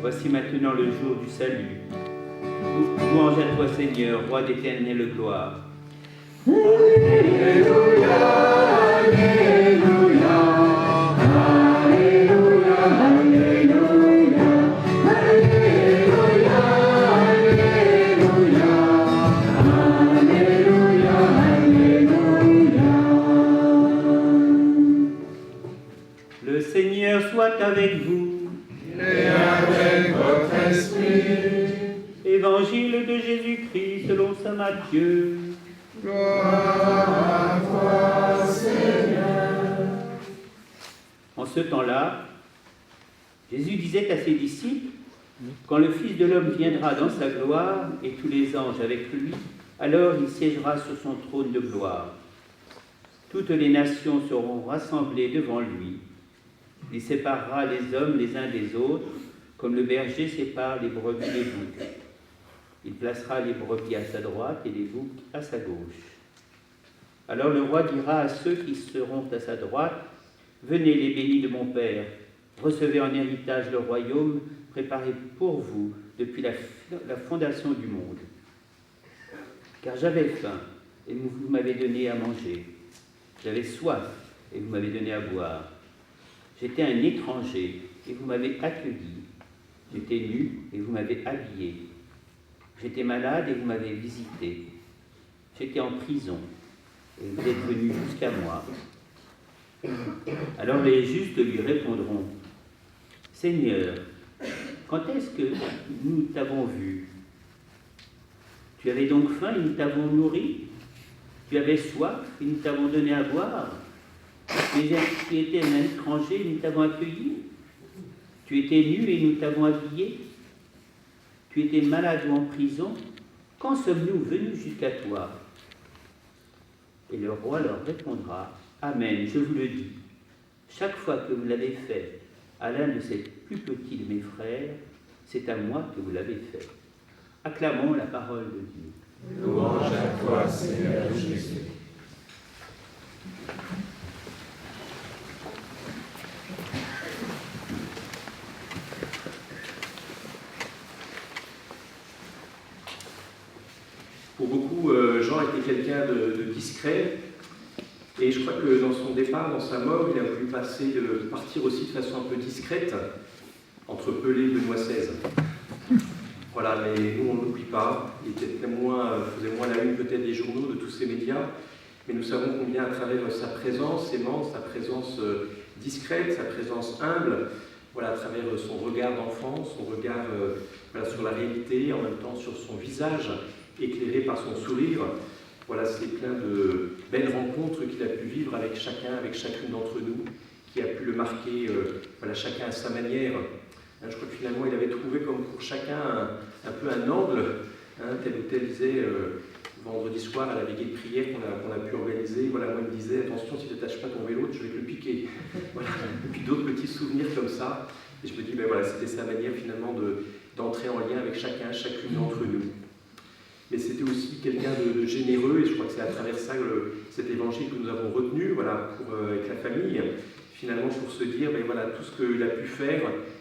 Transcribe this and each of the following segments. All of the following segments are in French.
Voici maintenant le jour du salut. Louange à toi, Seigneur, roi d'éternelle gloire. Alléluia, Alléluia, Alléluia, Alléluia, Alléluia, Alléluia, Alléluia, Alléluia. Le Seigneur Seigneur soit avec vous. Et avec votre esprit. Évangile de Jésus-Christ selon saint Matthieu. Gloire à toi, Seigneur. En ce temps-là, Jésus disait à ses disciples, quand le Fils de l'homme viendra dans sa gloire et tous les anges avec lui, alors il siégera sur son trône de gloire. Toutes les nations seront rassemblées devant lui. Il séparera les hommes les uns des autres, comme le berger sépare les brebis des boucs. Il placera les brebis à sa droite et les boucs à sa gauche. Alors le roi dira à ceux qui seront à sa droite, « Venez les bénis de mon Père, recevez en héritage le royaume préparé pour vous depuis la fondation du monde. Car j'avais faim et vous m'avez donné à manger. J'avais soif et vous m'avez donné à boire. J'étais un étranger et vous m'avez accueilli. J'étais nu et vous m'avez habillé. J'étais malade et vous m'avez visité. J'étais en prison et vous êtes venus jusqu'à moi. » Alors les justes lui répondront, « Seigneur, quand est-ce que nous t'avons vu? Tu avais donc faim et nous t'avons nourri? Tu avais soif et nous t'avons donné à boire? Tu étais un étranger et nous t'avons accueilli? Tu étais nu et nous t'avons habillé? Tu étais malade ou en prison? Quand sommes-nous venus jusqu'à toi? » Et le roi leur répondra, « Amen, je vous le dis, chaque fois que vous l'avez fait à l'un de ces plus petits de mes frères, c'est à moi que vous l'avez fait. » Acclamons la parole de Dieu. Louange à toi, Seigneur Jésus. Pour beaucoup, Jean était quelqu'un de discret, et je crois que dans son départ, dans sa mort, il a voulu partir aussi de façon un peu discrète, entre Pelé et Benoît XVI. Voilà, mais nous, on ne l'oublie pas. Il était faisait moins la une peut-être des journaux, de tous ces médias, mais nous savons combien à travers sa présence aimante, sa présence discrète, sa présence humble, voilà, à travers son regard d'enfant, son regard sur la réalité, en même temps sur son visage, éclairé par son sourire. Voilà, c'est plein de belles rencontres qu'il a pu vivre avec chacun, avec chacune d'entre nous, qui a pu le marquer, chacun à sa manière. Je crois que finalement, il avait trouvé comme pour chacun un peu un angle, tel ou tel disait vendredi soir à la veillée de prière qu'on a pu organiser. Voilà, moi, il me disait, attention, si tu n'attaches pas ton vélo, je vais te le piquer. Voilà. Et puis d'autres petits souvenirs comme ça. Et je me dis, ben voilà, c'était sa manière finalement d'entrer en lien avec chacune d'entre nous. Mais c'était aussi quelqu'un de généreux, et je crois que c'est à travers ça cet évangile que nous avons retenu, voilà, avec la famille, finalement pour se dire, ben voilà, tout ce qu'il a pu faire,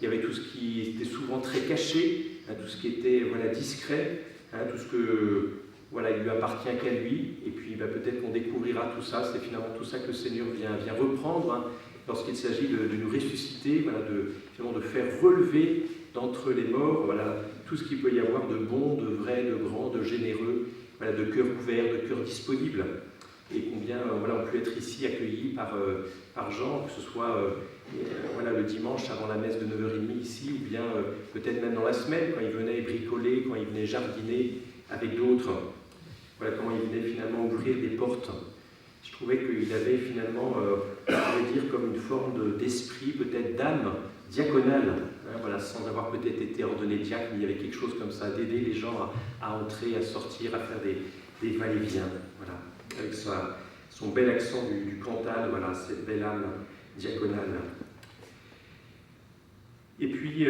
il y avait tout ce qui était souvent très caché, tout ce qui était discret, tout ce que il lui appartient qu'à lui, et puis peut-être qu'on découvrira tout ça, c'est finalement tout ça que le Seigneur vient reprendre, lorsqu'il s'agit de nous ressusciter, finalement de faire relever d'entre les morts, tout ce qu'il peut y avoir de bon, de vrai, de grand, de généreux, de cœur ouvert, de cœur disponible. Et combien on peut être ici accueillis par Jean, que ce soit le dimanche avant la messe de 9h30 ici, ou bien peut-être même dans la semaine, quand il venait bricoler, quand il venait jardiner avec d'autres. Voilà comment il venait finalement ouvrir des portes. Je trouvais qu'il avait finalement, on pourrait dire, comme une forme d'esprit, peut-être d'âme diaconale, sans avoir peut-être été ordonné diacre, mais il y avait quelque chose comme ça, d'aider les gens à entrer, à sortir, à faire des va-et-vient, avec son bel accent du Cantal, cette belle âme diaconale. Et puis,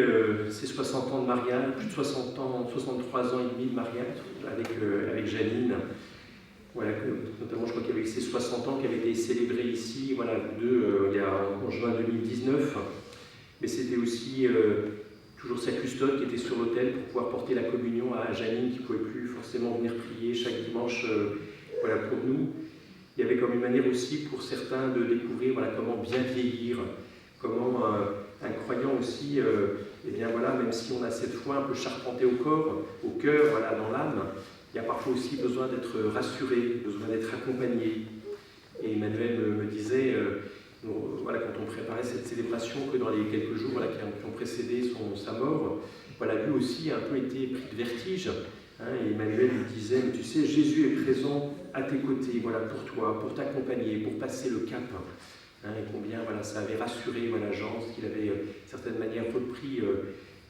ces 60 ans de mariage, plus de 60 ans, 63 ans et demi de mariage avec Janine, notamment je crois qu'il y avait ces 60 ans qui avaient été célébrés ici, en juin 2019, mais c'était aussi toujours sa custode qui était sur l'autel pour pouvoir porter la communion à Janine qui ne pouvait plus forcément venir prier chaque dimanche pour nous. Il y avait comme une manière aussi pour certains de découvrir comment bien vieillir, comment un croyant aussi, même si on a cette foi un peu charpentée au cœur, dans l'âme, il y a parfois aussi besoin d'être rassuré, besoin d'être accompagné. Et Emmanuel me disait, voilà, quand on préparait cette célébration, que dans les quelques jours voilà, qui ont précédé sa mort, voilà, lui aussi a un peu été pris de vertige. Hein, et Emmanuel lui disait, mais tu sais, Jésus est présent à tes côtés, voilà, pour toi, pour t'accompagner, pour passer le cap. Hein, et combien voilà, ça avait rassuré voilà, Jean, qu'il avait d'une certaine manière repris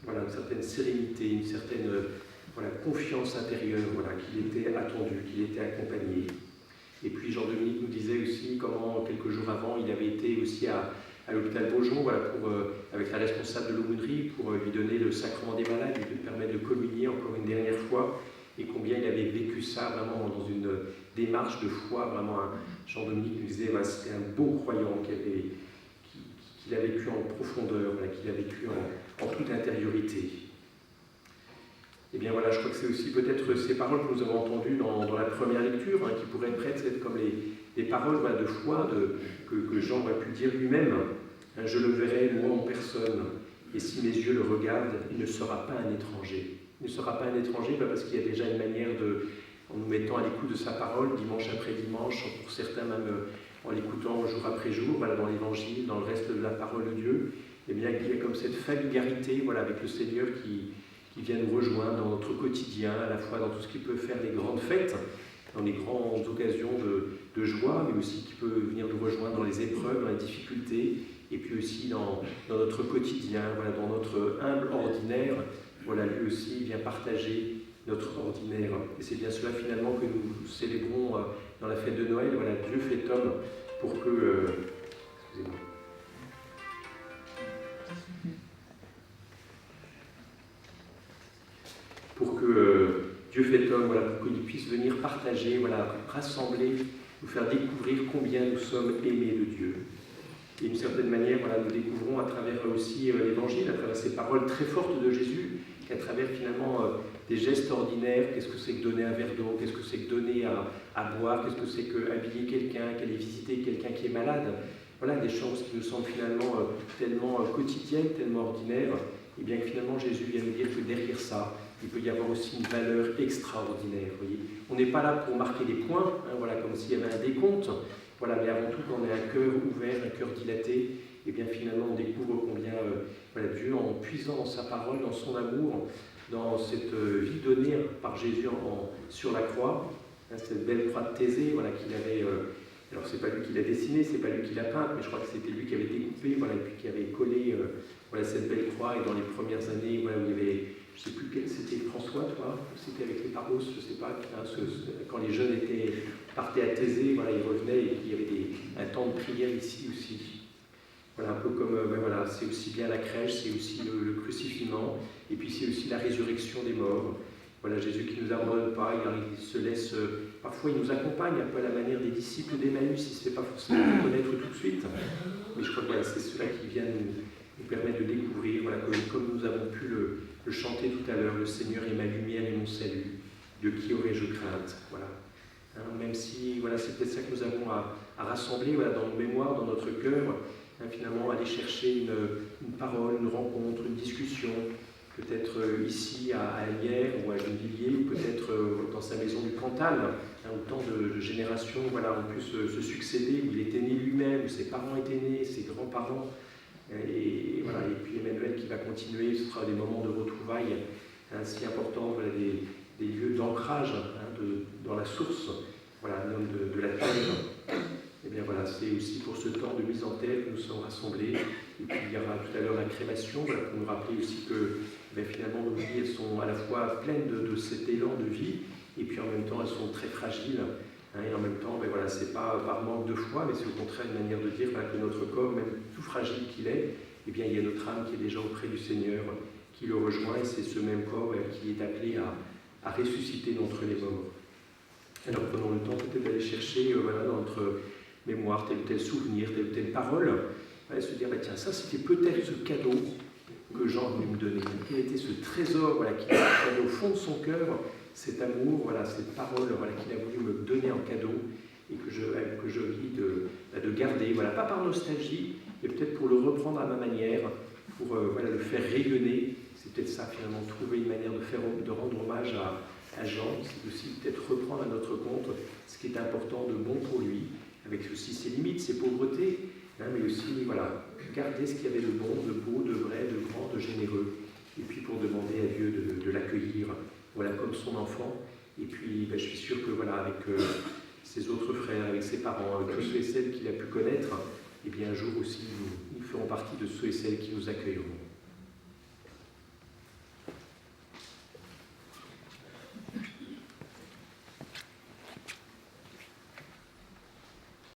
voilà, une certaine sérénité, une certaine voilà, confiance intérieure, voilà, qu'il était attendu, qu'il était accompagné. Et puis Jean-Dominique nous disait aussi comment, quelques jours avant, il avait été aussi à l'hôpital Beaujon, voilà, avec la responsable de l'aumônerie, pour lui donner le sacrement des malades, lui permettre de communier encore une dernière fois, et combien il avait vécu ça vraiment dans une démarche de foi. Vraiment, Jean-Dominique nous disait, voilà, c'était un beau croyant qu'il a vécu en profondeur, voilà, qu'il a vécu en toute intériorité. Et bien voilà, je crois que c'est aussi peut-être ces paroles que nous avons entendues dans la première lecture, hein, qui pourraient presque être comme les paroles voilà, de foi que Jean aurait pu dire lui-même. Hein, je le verrai, moi en personne, et si mes yeux le regardent, il ne sera pas un étranger. Il ne sera pas un étranger parce qu'il y a déjà une manière en nous mettant à l'écoute de sa parole, dimanche après dimanche, pour certains même en l'écoutant jour après jour, voilà, dans l'Évangile, dans le reste de la parole de Dieu, et bien qu'il y a comme cette familiarité voilà, avec le Seigneur qui vient nous rejoindre dans notre quotidien, à la fois dans tout ce qui peut faire les grandes fêtes, dans les grandes occasions de joie, mais aussi qui peut venir nous rejoindre dans les épreuves, dans les difficultés, et puis aussi dans notre quotidien, voilà, dans notre humble ordinaire. Voilà, lui aussi vient partager notre ordinaire. Et c'est bien cela finalement que nous célébrons dans la fête de Noël. Voilà, Dieu fait homme pour que... excusez-moi. Pour que Dieu fait homme, voilà, pour qu'il puisse venir partager, voilà, rassembler, nous faire découvrir combien nous sommes aimés de Dieu. Et d'une certaine manière, voilà, nous découvrons à travers aussi l'Évangile, à travers ces paroles très fortes de Jésus, qu'à travers finalement des gestes ordinaires, qu'est-ce que c'est que donner un verre d'eau, qu'est-ce que c'est que donner à boire, qu'est-ce que c'est que habiller quelqu'un, qu'aller visiter quelqu'un qui est malade. Voilà, des choses qui nous semblent finalement tellement quotidiennes, tellement ordinaires, et bien que finalement Jésus vient nous dire que derrière ça, il peut y avoir aussi une valeur extraordinaire. Voyez. On n'est pas là pour marquer des points, hein, voilà, comme s'il y avait un décompte, voilà, mais avant tout, quand on est un cœur ouvert, un cœur dilaté, et bien finalement on découvre combien voilà, Dieu, en puisant dans sa parole, dans son amour, dans cette vie donnée par Jésus sur la croix, hein, cette belle croix de Thésée, voilà, qu'il avait... alors c'est pas lui qui l'a dessinée, c'est pas lui qui l'a peinte, mais je crois que c'était lui qui avait découpé, voilà, et puis qui avait collé voilà, cette belle croix. Et dans les premières années, voilà, où il y avait, je ne sais plus quel, c'était François, toi, c'était avec les paros, je ne sais pas, hein, quand les jeunes partaient à Thésée, voilà, ils revenaient et il y avait un temps de prière ici aussi. Voilà, un peu comme, ben voilà, c'est aussi bien la crèche, c'est aussi le crucifixion, et puis c'est aussi la résurrection des morts. Voilà, Jésus qui ne nous abandonne pas, il se laisse, parfois il nous accompagne un peu à la manière des disciples d'Emmaüs, il ne se fait pas forcément reconnaître tout de suite, mais je crois que voilà, c'est cela qui vient nous permettre de découvrir, voilà, comme nous avons pu le chanter tout à l'heure, le Seigneur est ma lumière et mon salut, de qui aurais-je crainte, voilà. Hein, même si, voilà, c'est peut-être ça que nous avons à rassembler, voilà, dans nos mémoires, dans notre cœur, hein, finalement aller chercher une parole, une rencontre, une discussion, peut-être ici à Agnières ou à Gennevilliers, ou peut-être dans sa maison du Cantal, hein, où tant de générations voilà, ont pu se succéder, où il était né lui-même, où ses parents étaient nés, ses grands-parents, et, voilà, et puis Emmanuel qui va continuer, ce sera des moments de retrouvailles hein, si importants, voilà, des lieux d'ancrage hein, dans la source, voilà, de la terre. Et bien voilà, c'est aussi pour ce temps de mise en terre que nous sommes rassemblés. Et puis il y aura tout à l'heure la crémation, voilà, pour nous rappeler aussi que finalement nos vies elles sont à la fois pleines de cet élan de vie, et puis en même temps elles sont très fragiles. Hein, et en même temps, voilà, c'est pas par manque de foi, mais c'est au contraire une manière de dire voilà, que notre corps, même tout fragile qu'il est, eh bien il y a notre âme qui est déjà auprès du Seigneur, qui le rejoint, et c'est ce même corps qui est appelé à ressusciter d'entre les morts. Alors prenons le temps peut-être d'aller chercher voilà, dans notre mémoire, tel ou tel souvenir, telle ou telle parole, voilà, se dire, bah, tiens, ça c'était peut-être ce cadeau que Jean voulait me donner. Quel était ce trésor voilà, qu'il avait au fond de son cœur, cet amour, voilà, cette parole voilà, qu'il a voulu me donner en cadeau et que je vis de garder, voilà, pas par nostalgie, mais peut-être pour le reprendre à ma manière, pour voilà, le faire rayonner. C'est peut-être ça finalement, trouver une manière de rendre hommage à Jean, c'est aussi peut-être reprendre à notre compte ce qui est important de bon pour lui, avec aussi ses limites, ses pauvretés, mais aussi, voilà, garder ce qu'il y avait de bon, de beau, de vrai, de grand, de généreux, et puis pour demander à Dieu de l'accueillir, voilà, comme son enfant. Et puis, je suis sûr que, voilà, avec ses autres frères, avec ses parents, avec tous ceux et celles qu'il a pu connaître, et bien un jour aussi, nous ferons partie de ceux et celles qui nous accueilleront.